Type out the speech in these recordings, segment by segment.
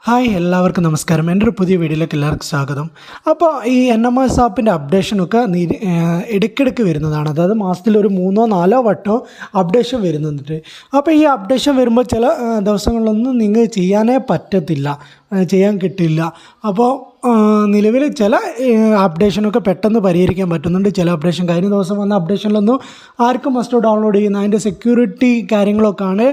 Hi എല്ലാവർക്കും നമസ്കാരം. എൻ്റെ ഒരു പുതിയ വീഡിയോയിലേക്ക് എല്ലാവർക്കും സ്വാഗതം. അപ്പോൾ ഈ NMS ആപ്പിൻ്റെ അപ്ഡേഷനൊക്കെ ഇടയ്ക്കിടയ്ക്ക് വരുന്നതാണ്. അതായത് മാസത്തിൽ ഒരു 3-4 വട്ടം അപ്ഡേഷൻ വരുന്നുണ്ട്. അപ്പോൾ ഈ അപ്ഡേഷൻ വരുമ്പോൾ ചില ദിവസങ്ങളിലൊന്നും നിങ്ങൾ ചെയ്യാനേ പറ്റത്തില്ല, ചെയ്യാൻ കിട്ടില്ല. അപ്പോൾ നിലവിൽ ചില അപ്ഡേഷനൊക്കെ പെട്ടെന്ന് പരിഹരിക്കാൻ പറ്റുന്നുണ്ട്. ചില അപ്ഡേഷൻ കഴിഞ്ഞ ദിവസം വന്ന അപ്ഡേഷനിലൊന്നും ആർക്കും മസ്റ്റ് ഡൗൺലോഡ് ചെയ്യുന്ന അതിൻ്റെ സെക്യൂരിറ്റി കാര്യങ്ങളൊക്കെയാണ്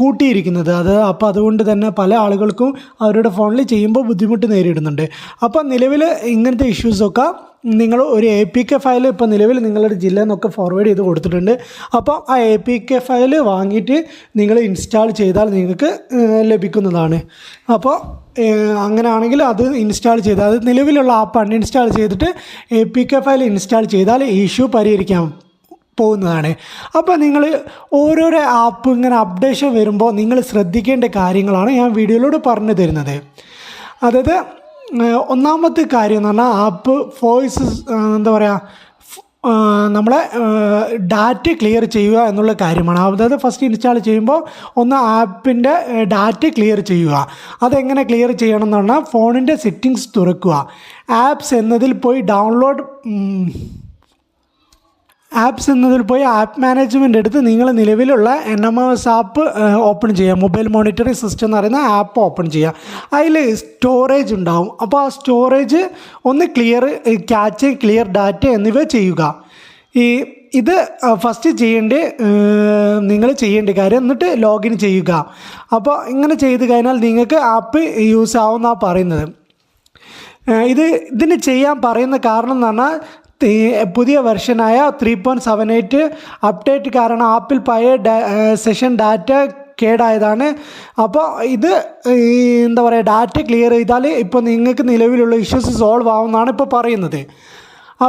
കൂട്ടിയിരിക്കുന്നത്. അപ്പോൾ അതുകൊണ്ട് തന്നെ പല ആളുകൾക്കും അവരുടെ ഫോണിൽ ചെയ്യുമ്പോൾ ബുദ്ധിമുട്ട് നേരിടുന്നുണ്ട്. അപ്പോൾ നിലവിൽ ഇങ്ങനത്തെ ഇഷ്യൂസൊക്കെ നിങ്ങൾ ഒരു APK ഫയൽ ഇപ്പോൾ നിലവിൽ നിങ്ങളുടെ ജില്ലയിൽ നിന്നൊക്കെ ഫോർവേഡ് ചെയ്ത് കൊടുത്തിട്ടുണ്ട്. അപ്പോൾ ആ APK ഫയൽ വാങ്ങിയിട്ട് നിങ്ങൾ ഇൻസ്റ്റാൾ ചെയ്താൽ നിങ്ങൾക്ക് ലഭിക്കുന്നതാണ്. അപ്പോൾ അങ്ങനെയാണെങ്കിൽ അത് ഇൻസ്റ്റാൾ ചെയ്താൽ, അത് നിലവിലുള്ള ആപ്പ് അൺഇൻസ്റ്റാൾ ചെയ്തിട്ട് APK ഫയൽ ഇൻസ്റ്റാൾ ചെയ്താൽ ഈ ഇഷ്യൂ പരിഹരിക്കാം പോകുന്നതാണ്. അപ്പോൾ നിങ്ങൾ ഓരോരോ ആപ്പ് ഇങ്ങനെ അപ്ഡേഷൻ വരുമ്പോൾ നിങ്ങൾ ശ്രദ്ധിക്കേണ്ട കാര്യങ്ങളാണ് ഞാൻ വീഡിയോയിലൂടെ പറഞ്ഞു തരുന്നത്. അതായത് ഒന്നാമത്തെ കാര്യം എന്ന് പറഞ്ഞാൽ ആപ്പ് വോയിസ് നമ്മളെ ഡാറ്റ ക്ലിയർ ചെയ്യുക എന്നുള്ള കാര്യമാണ്. അതായത് ഫസ്റ്റ് ഇൻസ്റ്റാൾ ചെയ്യുമ്പോൾ ഒന്ന് ആപ്പിൻ്റെ ഡാറ്റ ക്ലിയർ ചെയ്യുക. അതെങ്ങനെ ക്ലിയർ ചെയ്യണം എന്ന് പറഞ്ഞാൽ ഫോണിൻ്റെ സെറ്റിങ്സ് തുറക്കുക. ആപ്സ് എന്നതിൽ പോയി ആപ്പ് മാനേജ്മെൻ്റ് എടുത്ത് നിങ്ങൾ നിലവിലുള്ള NMS ആപ്പ് ഓപ്പൺ ചെയ്യുക. മൊബൈൽ മോണിറ്ററിംഗ് സിസ്റ്റം എന്ന് പറയുന്ന ആപ്പ് ഓപ്പൺ ചെയ്യുക. അതിൽ സ്റ്റോറേജ് ഉണ്ടാവും. അപ്പോൾ ആ സ്റ്റോറേജ് ഒന്ന് ക്ലിയർ ഡാറ്റ എന്നിവ ചെയ്യുക. ഇത് ഫസ്റ്റ് നിങ്ങൾ ചെയ്യേണ്ട കാര്യം. എന്നിട്ട് ലോഗിൻ ചെയ്യുക. അപ്പോൾ ഇങ്ങനെ ചെയ്ത് കഴിഞ്ഞാൽ നിങ്ങൾക്ക് ആപ്പ് യൂസ് ആവുമെന്നാണ് പറയുന്നത്. ഇതിന് ചെയ്യാൻ പറയുന്ന കാരണം എന്ന് പറഞ്ഞാൽ പുതിയ വെർഷനായ 3.78 അപ്ഡേറ്റ് കാരണം ആപ്പിൽ പഴയ സെഷൻ ഡാറ്റ കേടായതാണ്. അപ്പോൾ ഇത് ഡാറ്റ ക്ലിയർ ചെയ്താൽ ഇപ്പോൾ നിങ്ങൾക്ക് നിലവിലുള്ള ഇഷ്യൂസ് സോൾവ് ആവുമെന്നാണ് ഇപ്പോൾ പറയുന്നത്.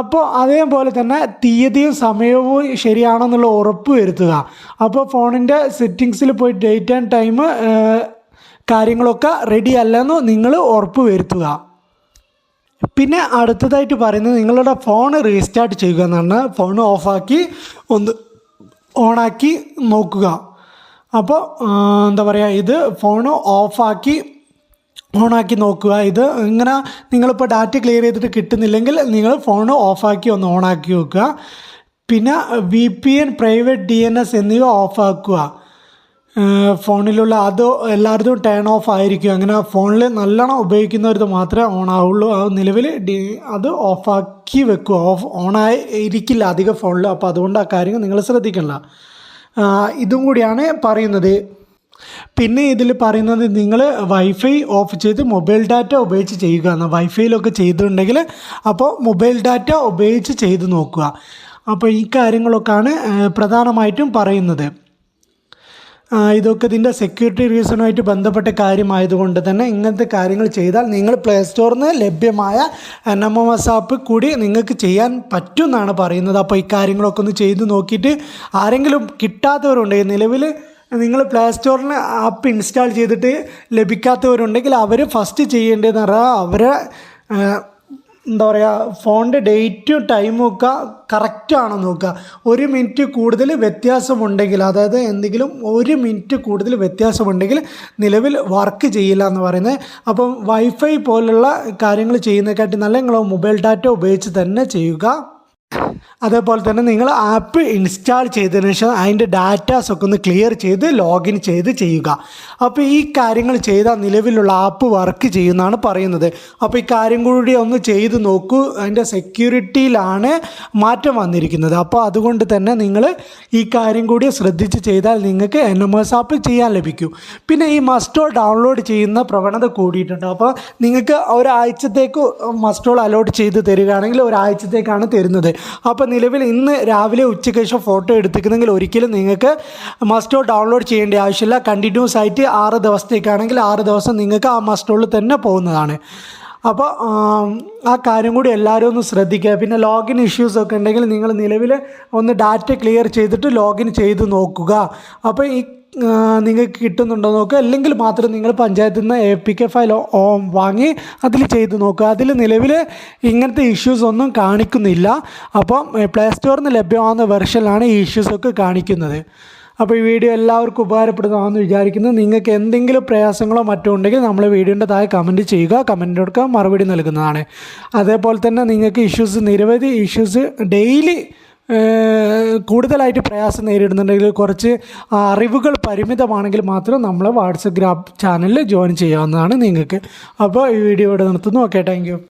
അപ്പോൾ അതേപോലെ തന്നെ തീയതിയും സമയവും ശരിയാണെന്നുള്ള ഉറപ്പ് വരുത്തുക. അപ്പോൾ ഫോണിൻ്റെ സെറ്റിങ്സിൽ പോയി ഡേറ്റ് ആൻഡ് ടൈം കാര്യങ്ങളൊക്കെ റെഡി അല്ലെന്ന് നിങ്ങൾ ഉറപ്പ് വരുത്തുക. പിന്നെ അടുത്തതായിട്ട് പറയുന്നത് നിങ്ങളുടെ ഫോൺ റീസ്റ്റാർട്ട് ചെയ്യുക എന്നാണ്. ഫോൺ ഓഫാക്കി ഒന്ന് ഓണാക്കി നോക്കുക. അപ്പോൾ ഇത് ഫോൺ ഓണാക്കി നോക്കുക. ഇത് ഇങ്ങനെ നിങ്ങളിപ്പോൾ ഡാറ്റ ക്ലിയർ ചെയ്തിട്ട് കിട്ടുന്നില്ലെങ്കിൽ നിങ്ങൾ ഫോൺ ഓഫാക്കി ഒന്ന് ഓണാക്കി നോക്കുക. പിന്നെ VPN, പ്രൈവറ്റ് DNS എന്നിവ ഓഫാക്കുക. ഫോണിലുള്ള അത് എല്ലായിടത്തും ടേൺ ഓഫ് ആയിരിക്കും. അങ്ങനെ ഫോണിൽ നല്ലോണം ഉപയോഗിക്കുന്നവർക്ക് മാത്രമേ ഓൺ ആവുള്ളൂ. നിലവിൽ അത് ഓഫാക്കി വെക്കുക. ഓണായിരിക്കില്ല അധികം ഫോണിൽ. അപ്പോൾ അതുകൊണ്ട് ആ കാര്യങ്ങൾ നിങ്ങൾ ശ്രദ്ധിക്കണ്ട. ഇതും കൂടിയാണ് പറയുന്നത്. പിന്നെ ഇതിൽ പറയുന്നത് നിങ്ങൾ വൈഫൈ ഓഫ് ചെയ്ത് മൊബൈൽ ഡാറ്റ ഉപയോഗിച്ച് ചെയ്യുക എന്ന്. വൈഫൈയിലൊക്കെ ചെയ്തിട്ടുണ്ടെങ്കിൽ അപ്പോൾ മൊബൈൽ ഡാറ്റ ഉപയോഗിച്ച് ചെയ്ത് നോക്കുക. അപ്പോൾ ഈ കാര്യങ്ങളൊക്കെയാണ് പ്രധാനമായിട്ടും പറയുന്നത്. ഇതൊക്കെ ഇതിൻ്റെ സെക്യൂരിറ്റി റീസണുമായിട്ട് ബന്ധപ്പെട്ട കാര്യമായതുകൊണ്ട് തന്നെ ഇങ്ങനത്തെ കാര്യങ്ങൾ ചെയ്താൽ നിങ്ങൾ പ്ലേ സ്റ്റോറിൽ നിന്ന് ലഭ്യമായ NMS ആപ്പ് കൂടി നിങ്ങൾക്ക് ചെയ്യാൻ പറ്റും എന്നാണ് പറയുന്നത്. അപ്പോൾ ഈ കാര്യങ്ങളൊക്കെ ഒന്ന് ചെയ്ത് നോക്കിയിട്ട് ആരെങ്കിലും കിട്ടാത്തവരുണ്ടെങ്കിൽ, നിലവിൽ നിങ്ങൾ പ്ലേ സ്റ്റോറിൽ ആപ്പ് ഇൻസ്റ്റാൾ ചെയ്തിട്ട് ലഭിക്കാത്തവരുണ്ടെങ്കിൽ അവർ ഫസ്റ്റ് ചെയ്യേണ്ടതെന്ന് പറഞ്ഞാൽ അവരെ ഫോണിൻ്റെ ഡേറ്റും ടൈമും ഒക്കെ കറക്റ്റാണോ നോക്കുക. 1 മിനിറ്റ് കൂടുതൽ വ്യത്യാസമുണ്ടെങ്കിൽ, അതായത് എന്തെങ്കിലും 1 മിനിറ്റ് കൂടുതൽ വ്യത്യാസമുണ്ടെങ്കിൽ നിലവിൽ വർക്ക് ചെയ്യില്ല എന്ന് പറയുന്നത്. അപ്പം വൈഫൈ പോലുള്ള കാര്യങ്ങൾ ചെയ്യുന്നതിനെക്കാട്ടി നല്ല നിങ്ങൾ മൊബൈൽ ഡാറ്റ ഉപയോഗിച്ച് തന്നെ ചെയ്യുക. അതേപോലെ തന്നെ നിങ്ങൾ ആപ്പ് ഇൻസ്റ്റാൾ ചെയ്തതിന് ശേഷം അതിൻ്റെ ഡാറ്റാസൊക്കെ ഒന്ന് ക്ലിയർ ചെയ്ത് ലോഗിൻ ചെയ്യുക. അപ്പോൾ ഈ കാര്യങ്ങൾ ചെയ്താൽ നിലവിലുള്ള ആപ്പ് വർക്ക് ചെയ്യുന്നതാണ് പറയുന്നത്. അപ്പോൾ ഈ കാര്യം കൂടി ഒന്ന് ചെയ്ത് നോക്കൂ. അതിൻ്റെ സെക്യൂരിറ്റിയിലാണ് മാറ്റം വന്നിരിക്കുന്നത്. അപ്പോൾ അതുകൊണ്ട് തന്നെ നിങ്ങൾ ഈ കാര്യം കൂടി ശ്രദ്ധിച്ച് ചെയ്താൽ നിങ്ങൾക്ക് NMS ആപ്പ് ചെയ്യാൻ ലഭിക്കും. പിന്നെ ഈ മസ്റ്റോൾ ഡൗൺലോഡ് ചെയ്യുന്ന പ്രവണത കൂടിയിട്ടുണ്ട്. അപ്പോൾ നിങ്ങൾക്ക് ഒരാഴ്ചത്തേക്ക് മസ്റ്റോൾ അലോട്ട് ചെയ്ത് തരികയാണെങ്കിൽ ഒരാഴ്ചത്തേക്കാണ് തരുന്നത്. അപ്പോൾ നിലവിൽ ഇന്ന് രാവിലെ ഉച്ചയ്ക്ക് ശേഷം ഫോട്ടോ എടുത്തിരിക്കുന്നെങ്കിൽ ഒരിക്കലും നിങ്ങൾക്ക് മസ്റ്റോൾ ഡൗൺലോഡ് ചെയ്യേണ്ട ആവശ്യമില്ല. കണ്ടിന്യൂസ് ആയിട്ട് 6 ദിവസത്തേക്കാണെങ്കിൽ 6 ദിവസം നിങ്ങൾക്ക് ആ മസ്റ്റോളിൽ തന്നെ പോകുന്നതാണ്. അപ്പോൾ ആ കാര്യം കൂടി എല്ലാവരും ഒന്ന് ശ്രദ്ധിക്കുക. പിന്നെ ലോഗിൻ ഇഷ്യൂസൊക്കെ ഉണ്ടെങ്കിൽ നിങ്ങൾ നിലവിൽ ഒന്ന് ഡാറ്റ ക്ലിയർ ചെയ്തിട്ട് ലോഗിൻ ചെയ്ത് നോക്കുക. അപ്പോൾ ഈ നിങ്ങൾക്ക് കിട്ടുന്നുണ്ടോ നോക്കുക. അല്ലെങ്കിൽ മാത്രം നിങ്ങൾ പഞ്ചായത്തിൽ നിന്ന് APK ഫയൽ വാങ്ങി അതിൽ ചെയ്ത് നോക്കുക. അതിൽ നിലവിൽ ഇങ്ങനത്തെ ഇഷ്യൂസ് ഒന്നും കാണിക്കുന്നില്ല. അപ്പം പ്ലേ സ്റ്റോറിൽ നിന്ന് ലഭ്യമാകുന്ന വെർഷനിലാണ് ഈ ഇഷ്യൂസൊക്കെ കാണിക്കുന്നത്. അപ്പോൾ ഈ വീഡിയോ എല്ലാവർക്കും ഉപകാരപ്പെടുന്നതാണെന്ന് വിചാരിക്കുന്നു. നിങ്ങൾക്ക് എന്തെങ്കിലും പ്രയാസങ്ങളോ മറ്റോ ഉണ്ടെങ്കിൽ നമ്മൾ വീഡിയോൻ്റെ താഴെ കമൻറ്റ് ചെയ്യുക, കമൻറ്റ് കൊടുക്കുക, മറുപടി നൽകുന്നതാണ്. അതേപോലെ തന്നെ നിങ്ങൾക്ക് നിരവധി ഇഷ്യൂസ് ഡെയിലി കൂടുതലായിട്ട് പ്രയാസം നേരിടുന്നുണ്ടെങ്കിൽ കുറച്ച് അറിവുകൾ പരിമിതമാണെങ്കിൽ മാത്രം നമ്മൾ വാട്സപ്പ് ഗ്രൂപ്പ് ചാനലിൽ ജോയിൻ ചെയ്യാവുന്നതാണ് നിങ്ങൾക്ക്. അപ്പോൾ ഈ വീഡിയോ ഇവിടെ നിർത്തുന്നു. Okay, thank you.